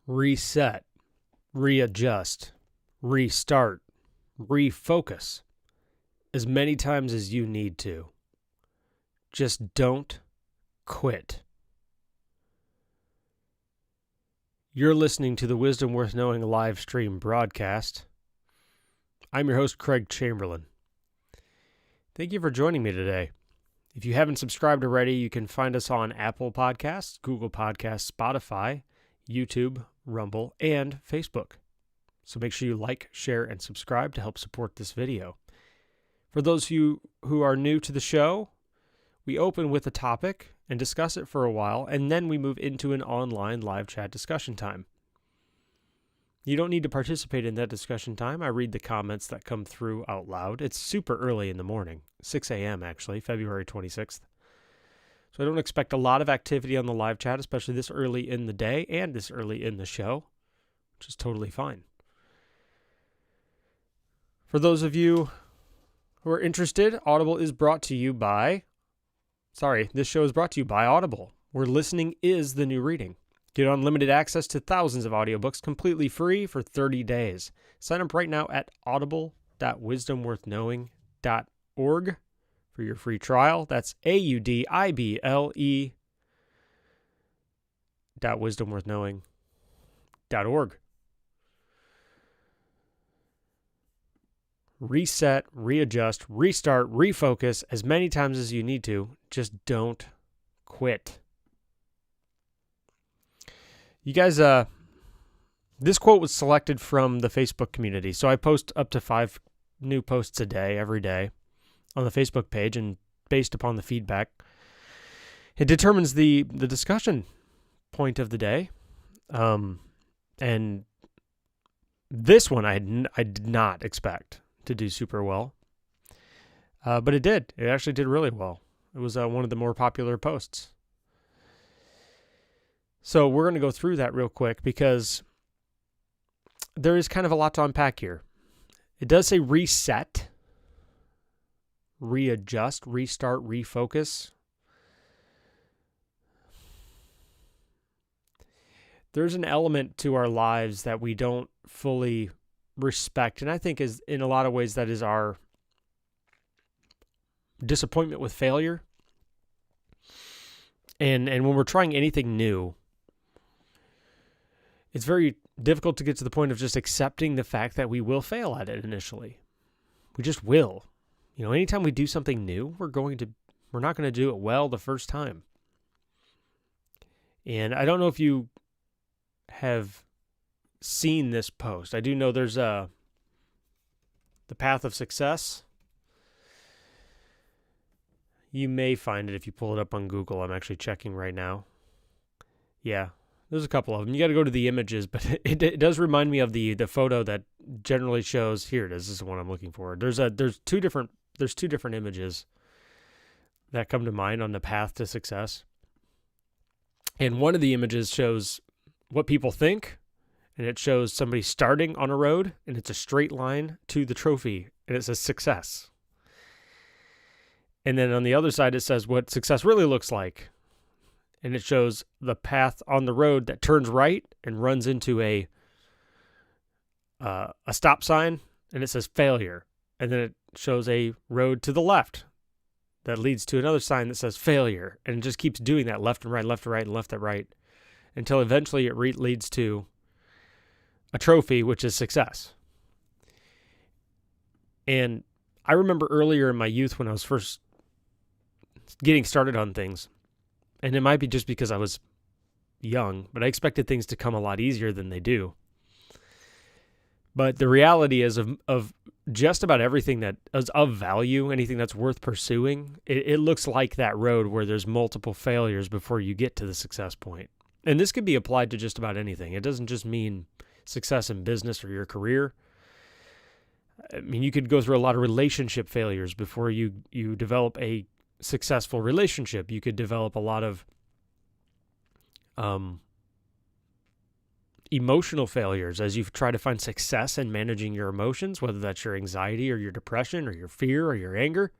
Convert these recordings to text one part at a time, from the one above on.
reset, readjust, restart, refocus as many times as you need to. Just don't quit. You're listening to the Wisdom Worth Knowing live stream broadcast. I'm your host, Craig Chamberlain. Thank you for joining me today. If you haven't subscribed already, you can find us on Apple Podcasts, Google Podcasts, Spotify, YouTube, Rumble, and Facebook. So make sure you like, share, and subscribe to help support this video. For those of you who are new to the show, we open with a topic and discuss it for a while, and then we move into an online live chat discussion time. You don't need to participate in that discussion time. I read the comments that come through out loud. It's super early in the morning, 6 a.m. actually, February 26th. So I don't expect a lot of activity on the live chat, especially this early in the day and this early in the show, which is totally fine. For those of you who are interested, Audible is brought to you by... this show is brought to you by Audible, where listening is the new reading. Get unlimited access to thousands of audiobooks completely free for 30 days. Sign up right now at audible.wisdomworthknowing.org for your free trial. That's audible.wisdomworthknowing.org. Reset, readjust, restart, refocus as many times as you need to. Just don't quit. You guys, this quote was selected from the Facebook community. So I post up to 5 new posts a day, every day, on the Facebook page, and based upon the feedback, it determines the discussion point of the day. And this one I did not expect to do super well, but it did. It actually did really well. It was one of the more popular posts. So we're going to go through that real quick because there is kind of a lot to unpack here. It does say reset, readjust, restart, refocus. There's an element to our lives that we don't fully respect, and I think is in a lot of ways that is our disappointment with failure. And when we're trying anything new, it's very difficult to get to the point of just accepting the fact that we will fail at it initially. We just will. Anytime we do something new, we're not going to do it well the first time. And I don't know if you have seen this post. I do know there's The Path of Success. You may find it if you pull it up on Google. I'm actually checking right now. Yeah, there's a couple of them. You got to go to the images, but it does remind me of the photo that generally shows. Here it is. This is the one I'm looking for. There's two different images that come to mind on the path to success. And one of the images shows what people think, and it shows somebody starting on a road, and it's a straight line to the trophy, and it says success. And then on the other side, it says what success really looks like. And it shows the path on the road that turns right and runs into a stop sign, and it says failure. And then it shows a road to the left that leads to another sign that says failure. And it just keeps doing that left and right, left and right, and left and right, until eventually it leads to a trophy, which is success. And I remember earlier in my youth when I was first getting started on things, and it might be just because I was young, but I expected things to come a lot easier than they do. But the reality is of just about everything that is of value, anything that's worth pursuing, it looks like that road where there's multiple failures before you get to the success point. And this could be applied to just about anything. It doesn't just mean success in business or your career. I mean, you could go through a lot of relationship failures before you develop a successful relationship. You could develop a lot of emotional failures as you try to find success in managing your emotions, whether that's your anxiety or your depression or your fear or your anger.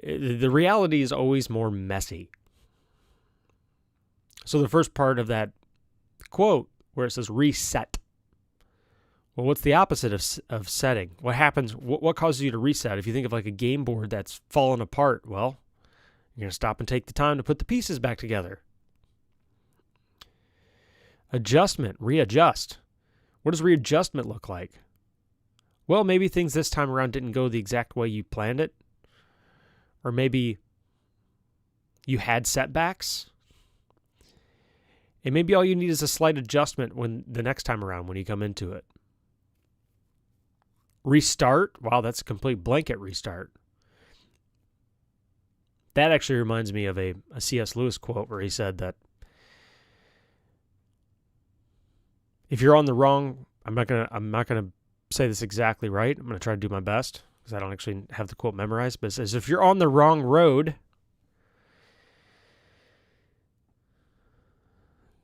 The reality is always more messy. So the first part of that quote where it says reset. Well, what's the opposite of setting? What happens? What causes you to reset? If you think of like a game board that's fallen apart, well, you're going to stop and take the time to put the pieces back together. Adjustment, readjust. What does readjustment look like? Well, maybe things this time around didn't go the exact way you planned it. Or maybe you had setbacks. And maybe all you need is a slight adjustment when the next time around when you come into it. Restart. Wow, that's a complete blanket restart. That actually reminds me of a C.S. Lewis quote where he said that if you're on the wrong, I'm not gonna say this exactly right. I'm gonna try to do my best because I don't actually have the quote memorized. But it says, if you're on the wrong road,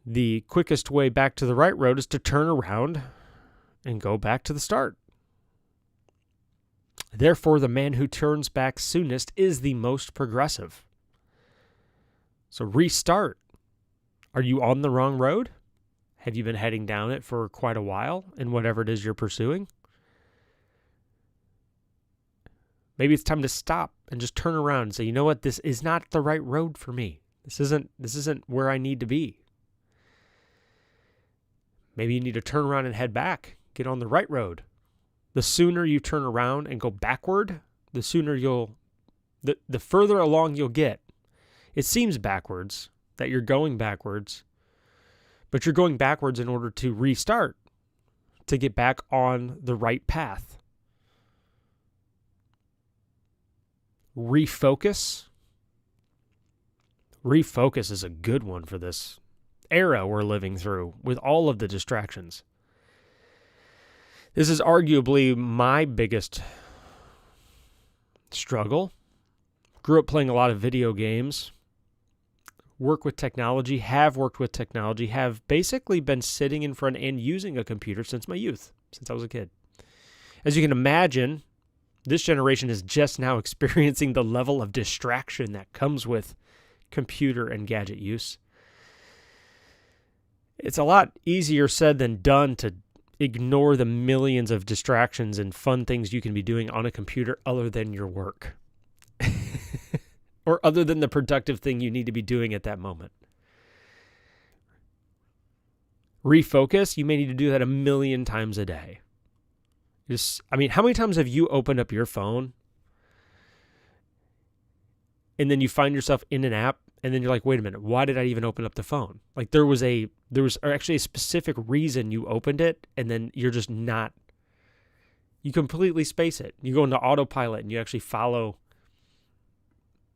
the quickest way back to the right road is to turn around and go back to the start. Therefore, the man who turns back soonest is the most progressive. So restart. Are you on the wrong road? Have you been heading down it for quite a while in whatever it is you're pursuing? Maybe it's time to stop and just turn around and say, you know what? This is not the right road for me. This isn't where I need to be. Maybe you need to turn around and head back. Get on the right road. The sooner you turn around and go backward, the sooner the further along you'll get. It seems backwards, that you're going backwards, but you're going backwards in order to restart, to get back on the right path. Refocus. Refocus is a good one for this era we're living through with all of the distractions. This is arguably my biggest struggle. Grew up playing a lot of video games. Worked with technology, have basically been sitting in front and using a computer since my youth, since I was a kid. As you can imagine, this generation is just now experiencing the level of distraction that comes with computer and gadget use. It's a lot easier said than done to ignore the millions of distractions and fun things you can be doing on a computer other than your work. Or other than the productive thing you need to be doing at that moment. Refocus, you may need to do that 1,000,000 times a day. How many times have you opened up your phone and then you find yourself in an app and then you're like, wait a minute, why did I even open up the phone? Like there was actually a specific reason you opened it and then you're just not, you completely space it. You go into autopilot and you actually follow.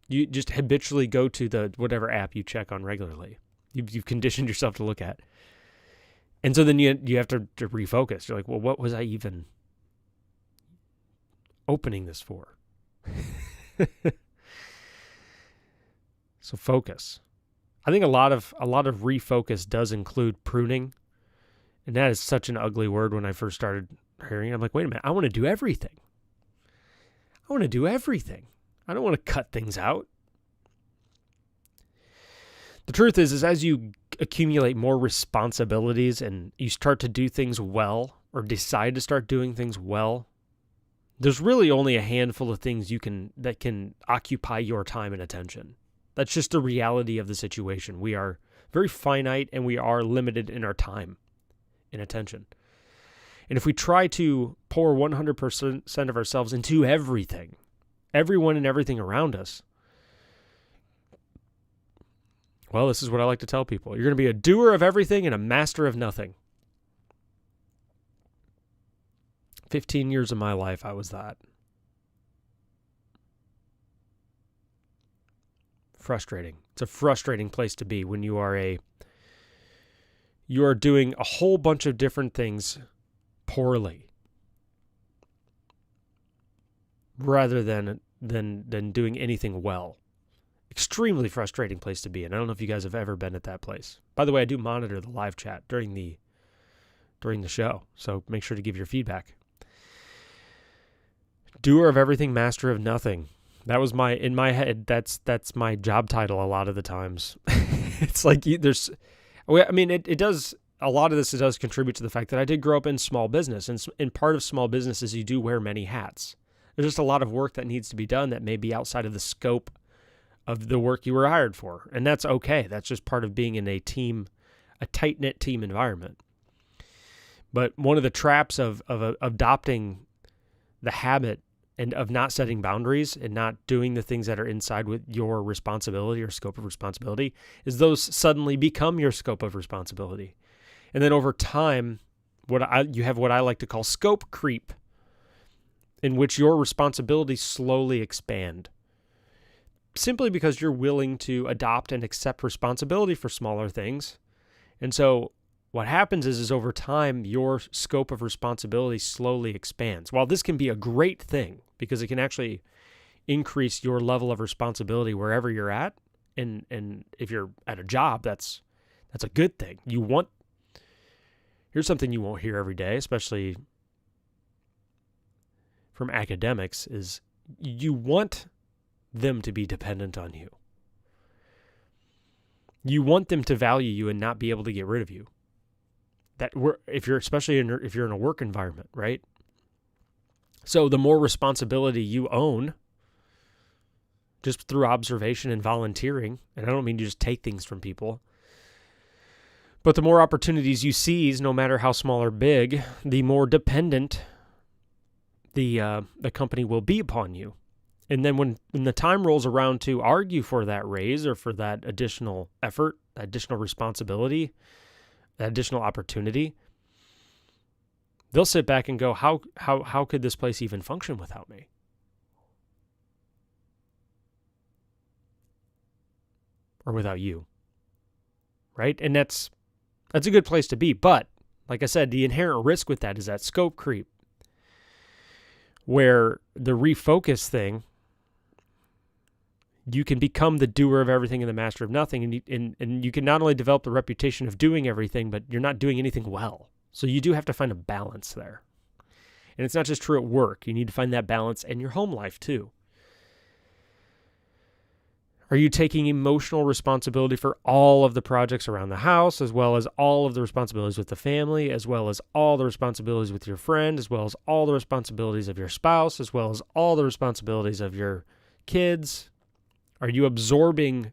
You just habitually go to the whatever app you check on regularly. You've conditioned yourself to look at. And so then you have to refocus. You're like, well, what was I even opening this for? So focus. I think a lot of refocus does include pruning. And that is such an ugly word when I first started hearing it. I'm like, wait a minute, I want to do everything. I don't want to cut things out. The truth is as you accumulate more responsibilities and you start to do things well or decide to start doing things well, there's really only a handful of things that can occupy your time and attention. That's just the reality of the situation. We are very finite and we are limited in our time and attention. And if we try to pour 100% of ourselves into everything, everyone and everything around us, well, this is what I like to tell people. You're going to be a doer of everything and a master of nothing. 15 years of my life, I was that. Frustrating. It's a frustrating place to be when you are doing a whole bunch of different things poorly, rather than doing anything well. Extremely frustrating place to be in. I don't know if you guys have ever been at that place. By the way, I do monitor the live chat during the show, so make sure to give your feedback. Doer of everything, master of nothing. That was in my head, that's my job title a lot of the times. It's like it does, a lot of this does contribute to the fact that I did grow up in small business, and part of small business is you do wear many hats. There's just a lot of work that needs to be done that may be outside of the scope of the work you were hired for. And that's okay. That's just part of being in a tight-knit team environment. But one of the traps of adopting the habit and of not setting boundaries and not doing the things that are inside with your responsibility or scope of responsibility is those suddenly become your scope of responsibility. And then over time, you have what I like to call scope creep, in which your responsibilities slowly expand, simply because you're willing to adopt and accept responsibility for smaller things. And so what happens is over time, your scope of responsibility slowly expands. While this can be a great thing because it can actually increase your level of responsibility wherever you're at, and if you're at a job, that's a good thing. Here's something you won't hear every day, especially from academics, is you want them to be dependent on you. You want them to value you and not be able to get rid of you. If you're in a work environment, right? So the more responsibility you own, just through observation and volunteering, and I don't mean to just take things from people, but the more opportunities you seize, no matter how small or big, the more dependent the company will be upon you. And then when the time rolls around to argue for that raise or for that additional effort, that additional responsibility, that additional opportunity, they'll sit back and go, how could this place even function without me? Or without you, right? And that's a good place to be. But like I said, the inherent risk with that is that scope creep, where the refocus thing, you can become the doer of everything and the master of nothing. And you can not only develop the reputation of doing everything, but you're not doing anything well. So you do have to find a balance there. And it's not just true at work. You need to find that balance in your home life too. Are you taking emotional responsibility for all of the projects around the house, as well as all of the responsibilities with the family, as well as all the responsibilities with your friend, as well as all the responsibilities of your spouse, as well as all the responsibilities of your kids? Are you absorbing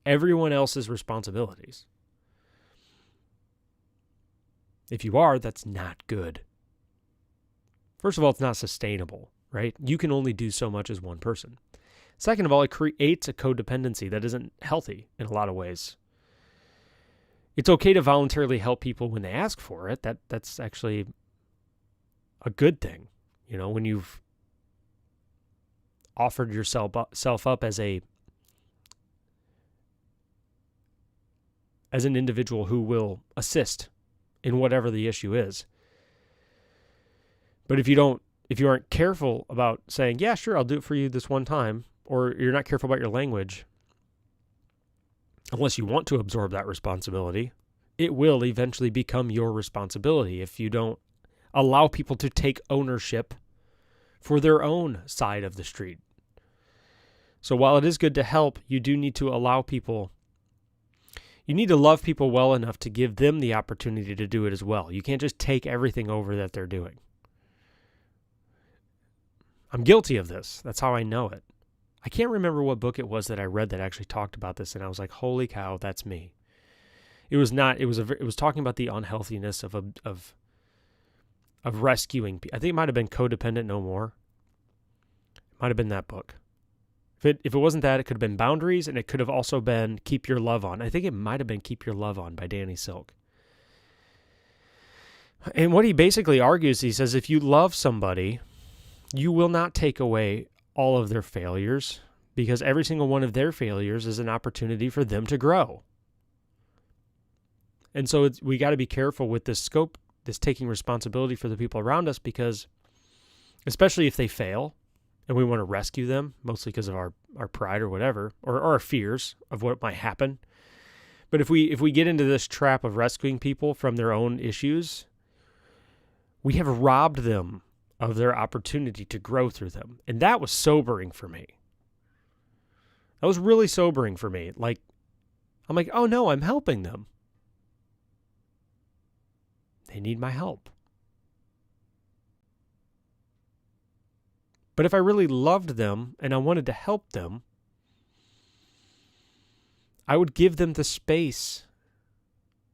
everyone else's responsibilities? If you are, that's not good. First of all, it's not sustainable, right? You can only do so much as one person. Second of all, it creates a codependency that isn't healthy in a lot of ways. It's okay to voluntarily help people when they ask for it. That's actually a good thing. You know, when you've offered yourself up as an individual who will assist in whatever the issue is. But if you aren't careful about saying, yeah, sure, I'll do it for you this one time, or you're not careful about your language, unless you want to absorb that responsibility, it will eventually become your responsibility if you don't allow people to take ownership for their own side of the street. So while it is good to help, you do need to allow people, you need to love people well enough to give them the opportunity to do it as well. You can't just take everything over that they're doing. I'm guilty of this. That's how I know it. I can't remember what book it was that I read that actually talked about this, and I was like, "Holy cow, that's me." It was talking about the unhealthiness of rescuing. I think it might have been Codependent No More. It might have been that book. If it wasn't that, it could have been Boundaries, and it could have also been Keep Your Love On. I think it might have been Keep Your Love On by Danny Silk. And what he basically argues, he says, if you love somebody, you will not take away all of their failures, because every single one of their failures is an opportunity for them to grow. And so we got to be careful with this scope, this taking responsibility for the people around us, because especially if they fail and we want to rescue them, mostly because of our pride or whatever, or our fears of what might happen. But if we get into this trap of rescuing people from their own issues, we have robbed them of their opportunity to grow through them. And that was sobering for me. That was really sobering for me. Like, I'm like, oh no, I'm helping them. They need my help. But if I really loved them and I wanted to help them, I would give them the space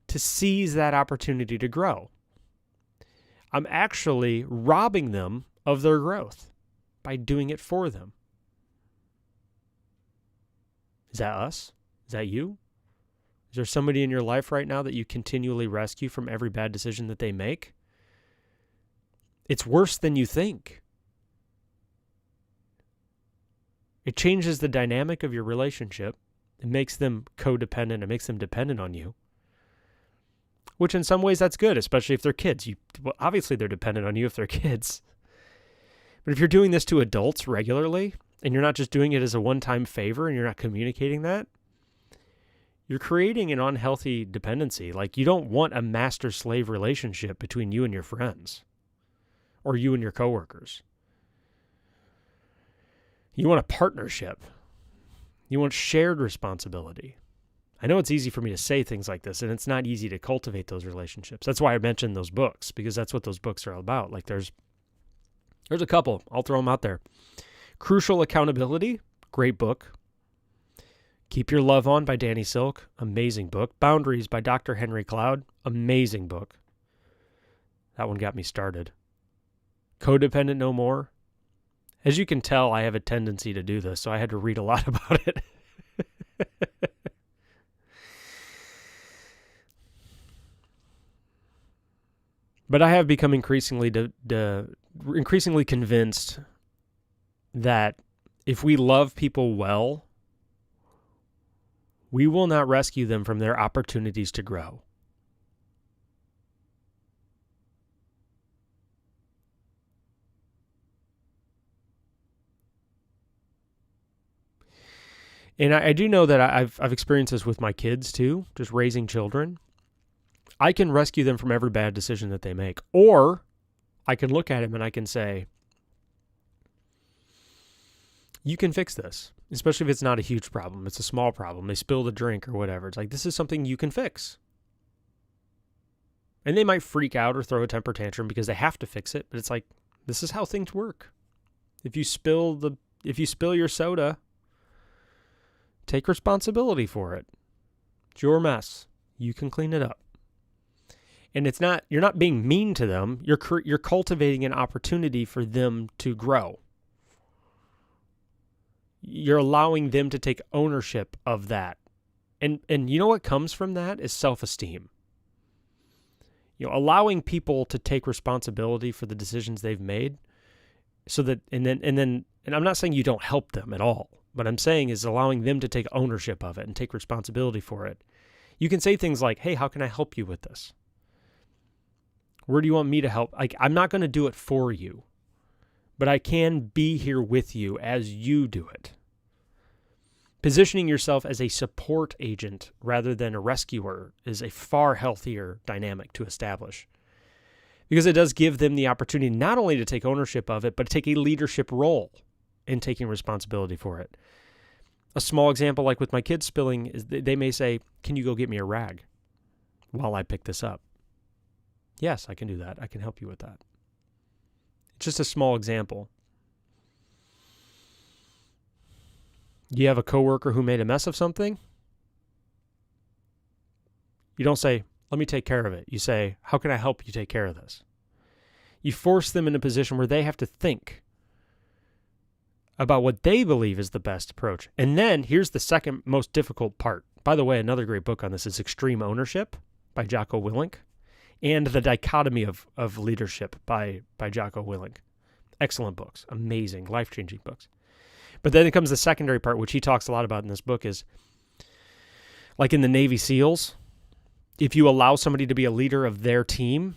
to seize that opportunity to grow. I'm actually robbing them of their growth by doing it for them. Is that us? Is that you? Is there somebody in your life right now that you continually rescue from every bad decision that they make? It's worse than you think. It changes the dynamic of your relationship. It makes them codependent. It makes them dependent on you. Which in some ways that's good, especially if they're kids. Well, obviously they're dependent on you if they're kids. But if you're doing this to adults regularly, and you're not just doing it as a one-time favor and you're not communicating that, you're creating an unhealthy dependency. Like, you don't want a master-slave relationship between you and your friends or you and your coworkers. You want a partnership. You want shared responsibility. I know it's easy for me to say things like this, and it's not easy to cultivate those relationships. That's why I mentioned those books, because that's what those books are all about. Like, there's a couple. I'll throw them out there. Crucial Accountability, great book. Keep Your Love On by Danny Silk, amazing book. Boundaries by Dr. Henry Cloud, amazing book. That one got me started. Codependent No More. As you can tell, I have a tendency to do this, so I had to read a lot about it. But I have become increasingly convinced that if we love people well, we will not rescue them from their opportunities to grow. And I do know that I've experienced this with my kids too, just raising children. I can rescue them from every bad decision that they make. Or I can look at them and I can say, you can fix this, especially if it's not a huge problem. It's a small problem. They spilled a drink or whatever. It's like, this is something you can fix. And they might freak out or throw a temper tantrum because they have to fix it. But it's like, this is how things work. If you spill your soda, take responsibility for it. It's your mess. You can clean it up. And you're not being mean to them. You're cultivating an opportunity for them to grow. You're allowing them to take ownership of that. And you know what comes from that is self-esteem. You know, allowing people to take responsibility for the decisions they've made, so that and I'm not saying you don't help them at all. What I'm saying is allowing them to take ownership of it and take responsibility for it. You can say things like, hey, how can I help you with this? Where do you want me to help? Like, I'm not going to do it for you, but I can be here with you as you do it. Positioning yourself as a support agent rather than a rescuer is a far healthier dynamic to establish, because it does give them the opportunity not only to take ownership of it, but to take a leadership role in taking responsibility for it. A small example, like with my kids spilling, is they may say, can you go get me a rag while I pick this up? Yes, I can do that. I can help you with that. It's just a small example. You have a coworker who made a mess of something. You don't say, let me take care of it. You say, how can I help you take care of this? You force them in a position where they have to think about what they believe is the best approach. And then here's the second most difficult part. By the way, another great book on this is Extreme Ownership by Jocko Willink, and The Dichotomy of Leadership by Jocko Willink. Excellent books. Amazing, life-changing books. But then it comes the secondary part, which he talks a lot about in this book, is like in the Navy SEALs, if you allow somebody to be a leader of their team,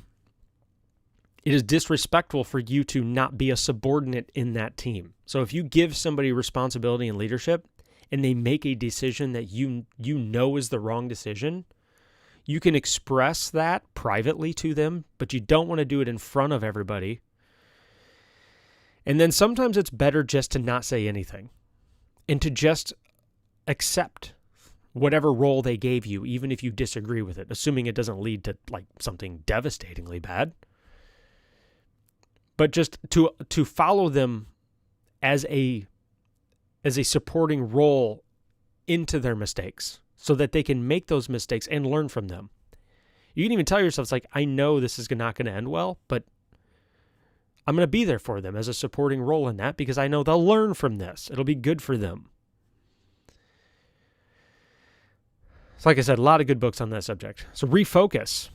it is disrespectful for you to not be a subordinate in that team. So if you give somebody responsibility and leadership and they make a decision that you know is the wrong decision, you can express that privately to them, but you don't want to do it in front of everybody. And then sometimes it's better just to not say anything and to just accept whatever role they gave you, even if you disagree with it, assuming it doesn't lead to like something devastatingly bad. But just to follow them as a supporting role into their mistakes so that they can make those mistakes and learn from them. You can even tell yourself, it's like, I know this is not going to end well, but I'm going to be there for them as a supporting role in that because I know they'll learn from this. It'll be good for them. So like I said, a lot of good books on that subject. So refocus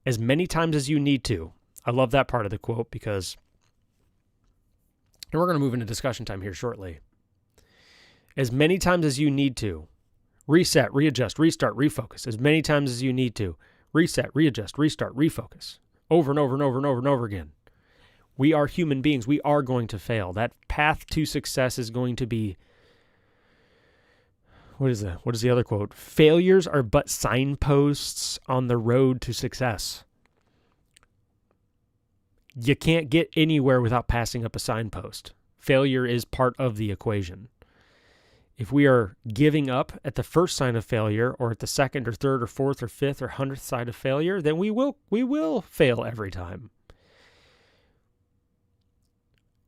as many times as you need to. I love that part of the quote because, and we're going to move into discussion time here shortly. As many times as you need to. Reset, readjust, restart, refocus. As many times as you need to. Reset, readjust, restart, refocus. Over and over and over and over and over again. We are human beings. We are going to fail. That path to success is going to be, what is the other quote? Failures are but signposts on the road to success. You can't get anywhere without passing up a signpost. Failure is part of the equation. If we are giving up at the first sign of failure or at the second or third or fourth or fifth or 100th sign of failure, then we will fail every time.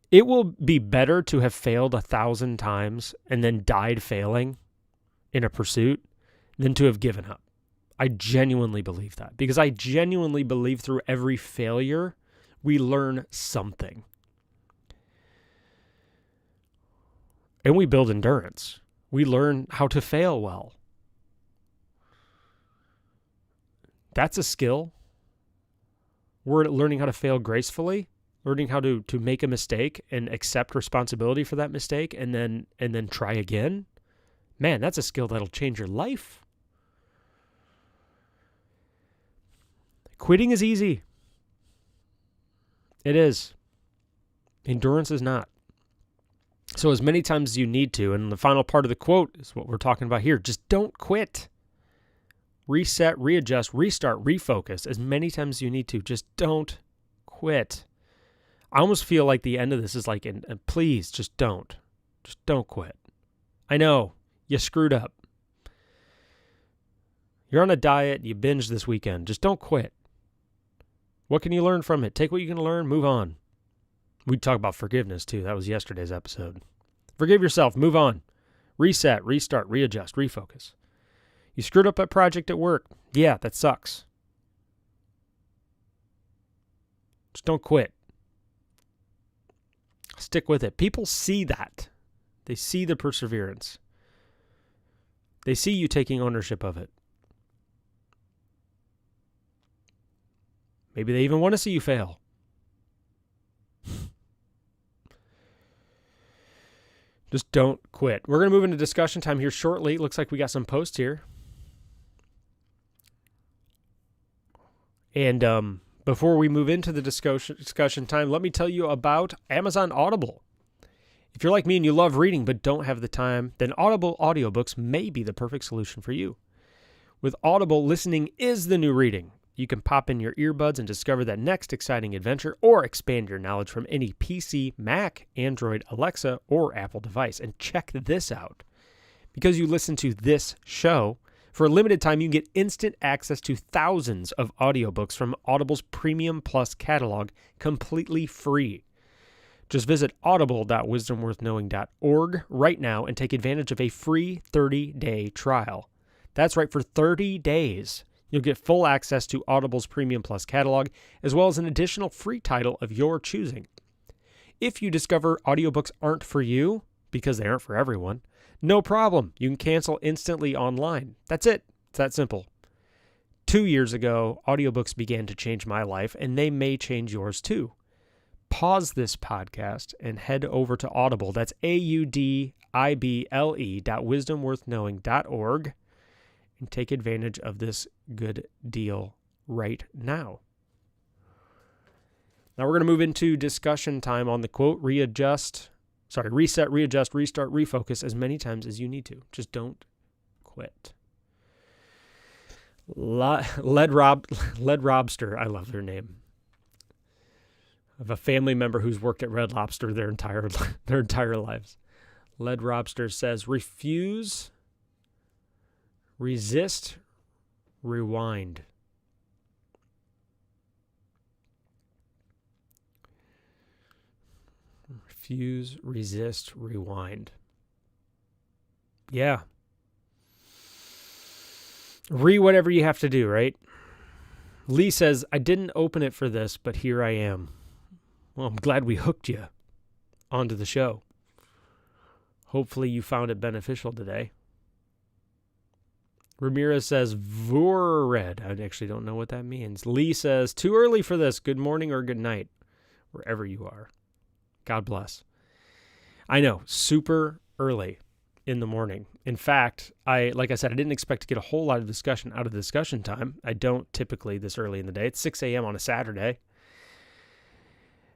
It will be better to have failed 1,000 times and then died failing in a pursuit than to have given up. I genuinely believe that because I genuinely believe through every failure, we learn something. And we build endurance. We learn how to fail well. That's a skill. We're learning how to fail gracefully, learning how to make a mistake and accept responsibility for that mistake and then try again. Man, that's a skill that'll change your life. Quitting is easy. It is. Endurance is not. So as many times as you need to, and the final part of the quote is what we're talking about here. Just don't quit. Reset, readjust, restart, refocus as many times as you need to. Just don't quit. I almost feel like the end of this is like, and please, just don't. Just don't quit. I know, you screwed up. You're on a diet, you binged this weekend. Just don't quit. What can you learn from it? Take what you can learn, move on. We talk about forgiveness too. That was yesterday's episode. Forgive yourself, move on. Reset, restart, readjust, refocus. You screwed up a project at work. Yeah, that sucks. Just don't quit. Stick with it. People see that. They see the perseverance. They see you taking ownership of it. Maybe they even want to see you fail. Just don't quit. We're going to move into discussion time here shortly. Looks like we got some posts here. And before we move into the discussion time, let me tell you about Amazon Audible. If you're like me and you love reading but don't have the time, then Audible audiobooks may be the perfect solution for you. With Audible, listening is the new reading. You can pop in your earbuds and discover that next exciting adventure or expand your knowledge from any PC, Mac, Android, Alexa, or Apple device. And check this out. Because you listen to this show, for a limited time, you can get instant access to thousands of audiobooks from Audible's Premium Plus catalog completely free. Just visit audible.wisdomworthknowing.org right now and take advantage of a free 30-day trial. That's right, for 30 days. You'll get full access to Audible's Premium Plus catalog, as well as an additional free title of your choosing. If you discover audiobooks aren't for you, because they aren't for everyone, no problem. You can cancel instantly online. That's it. It's that simple. 2 years ago, audiobooks began to change my life, and they may change yours too. Pause this podcast and head over to Audible. That's audible.wisdomworthknowing.org. And take advantage of this good deal right now. Now we're going to move into discussion time on the quote, reset, readjust, restart, refocus as many times as you need to. Just don't quit. Lead Lobster, I love their name. I have a family member who's worked at Red Lobster their entire lives. Lead Robster says, refuse, resist, rewind. Refuse, resist, rewind. Yeah. Whatever you have to do, right? Lee says, I didn't open it for this, but here I am. Well, I'm glad we hooked you onto the show. Hopefully you found it beneficial today. Ramirez says, Vored. I actually don't know what that means. Lee says, too early for this. Good morning or good night, wherever you are. God bless. I know, super early in the morning. In fact, like I said, I didn't expect to get a whole lot of discussion out of discussion time. I don't typically this early in the day. It's 6 a.m. on a Saturday.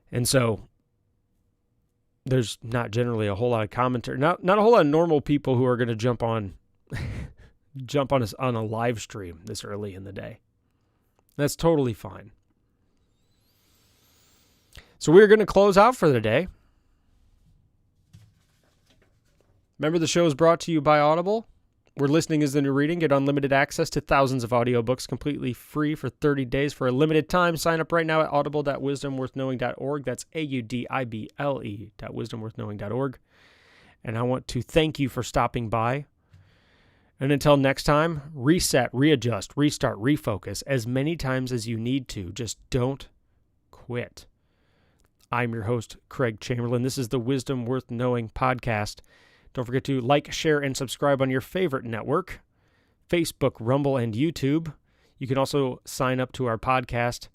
And so there's not generally a whole lot of commentary. Not a whole lot of normal people who are going to jump on us on a live stream this early in the day. That's totally fine. So we're going to close out for the day. Remember, the show is brought to you by Audible, where listening is the new reading. Get unlimited access to thousands of audiobooks completely free for 30 days for a limited time. Sign up right now at audible.wisdomworthknowing.org. That's audible.wisdomworthknowing.org. And I want to thank you for stopping by. And until next time, reset, readjust, restart, refocus as many times as you need to. Just don't quit. I'm your host, Craig Chamberlain. This is the Wisdom Worth Knowing podcast. Don't forget to like, share, and subscribe on your favorite network, Facebook, Rumble, and YouTube. You can also sign up to our podcast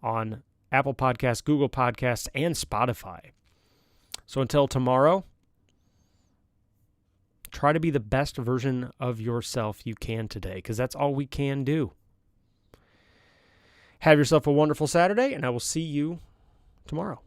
on Apple Podcasts, Google Podcasts, and Spotify. So until tomorrow, try to be the best version of yourself you can today, because that's all we can do. Have yourself a wonderful Saturday, and I will see you tomorrow.